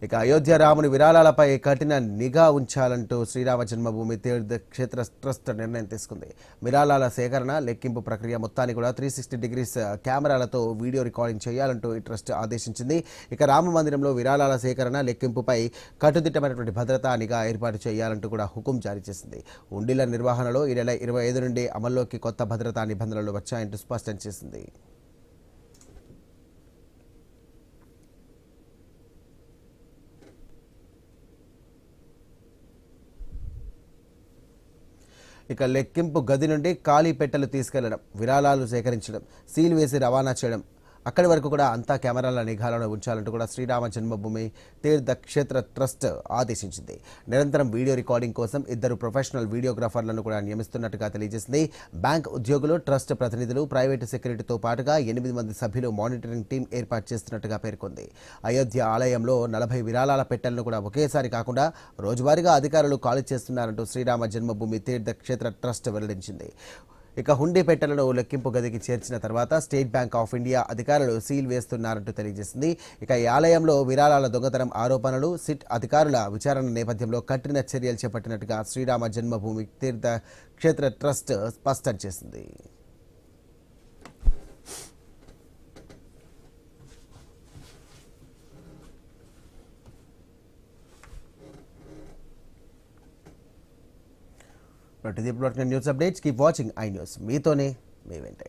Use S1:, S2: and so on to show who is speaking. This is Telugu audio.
S1: ఇక అయోధ్య రాముని విరాళాలపై కఠిన నిఘా ఉంచాలంటూ శ్రీరామ జన్మభూమి తీర్థ క్షేత్ర ట్రస్ట్ నిర్ణయం తీసుకుంది. విరాళాల సేకరణ, లెక్కింపు ప్రక్రియ మొత్తాన్ని కూడా 360 డిగ్రీస్ కెమెరాలతో వీడియో రికార్డింగ్ చేయాలంటూ ఈ ట్రస్ట్ ఆదేశించింది. ఇక రామ మందిరంలో విరాళాల సేకరణ, లెక్కింపుపై కట్టుదిట్టమైనటువంటి భద్రతా నిఘా ఏర్పాటు చేయాలంటూ కూడా హుకుం జారీ చేసింది. ఉండిల నిర్వహణలో ఈ నెల 25 నుండి అమల్లోకి కొత్త భద్రతా నిబంధనలు వచ్చాయంటూ స్పష్టం చేసింది. ఇక లెక్కింపు గది నుండి ఖాళీ పెట్టెలు తీసుకెళ్లడం, విరాళాలు సేకరించడం, సీల్ వేసి రవాణా చేయడం, అక్కడి వరకు కూడా అంతా కెమెరాల నిఘాలను ఉంచాలంటూ కూడా శ్రీరామ జన్మభూమి తీర్థ క్షేత్ర ట్రస్ట్ ఆదేశించింది. నిరంతరం వీడియో రికార్డింగ్ కోసం 2 ప్రొఫెషనల్ వీడియోగ్రాఫర్లను కూడా నియమిస్తున్నట్టుగా తెలియజేసింది. బ్యాంక్ ఉద్యోగులు, ట్రస్ట్ ప్రతినిధులు, ప్రైవేటు సెక్యూరిటీతో పాటుగా 8 మంది సభ్యులు మానిటరింగ్ టీం ఏర్పాటు చేస్తున్నట్టుగా పేర్కొంది. అయోధ్య ఆలయంలో 40 విరాళాల పెట్టెలను కూడా ఒకేసారి కాకుండా రోజువారీగా అధికారులు ఖాళీ చేస్తున్నారంటూ శ్రీరామ జన్మభూమి తీర్థ క్షేత్ర ట్రస్ట్ వెల్లడించింది. ఇక హుండీ పెట్టెలను లెక్కింపు గదికి చేర్చిన తర్వాత స్టేట్ బ్యాంక్ ఆఫ్ ఇండియా అధికారులు సీల్ వేస్తున్నారంటూ తెలియజేసింది. ఇక ఈ ఆలయంలో విరాళాల దొంగతనం ఆరోపణలు, సిట్ అధికారుల విచారణ నేపథ్యంలో కఠిన చర్యలు చేపట్టినట్టుగా శ్రీరామ జన్మభూమి తీర్థ క్షేత్ర ట్రస్ట్ స్పష్టం చేసింది. News updates, keep watching I news. మీతోనే మీ వెంటే.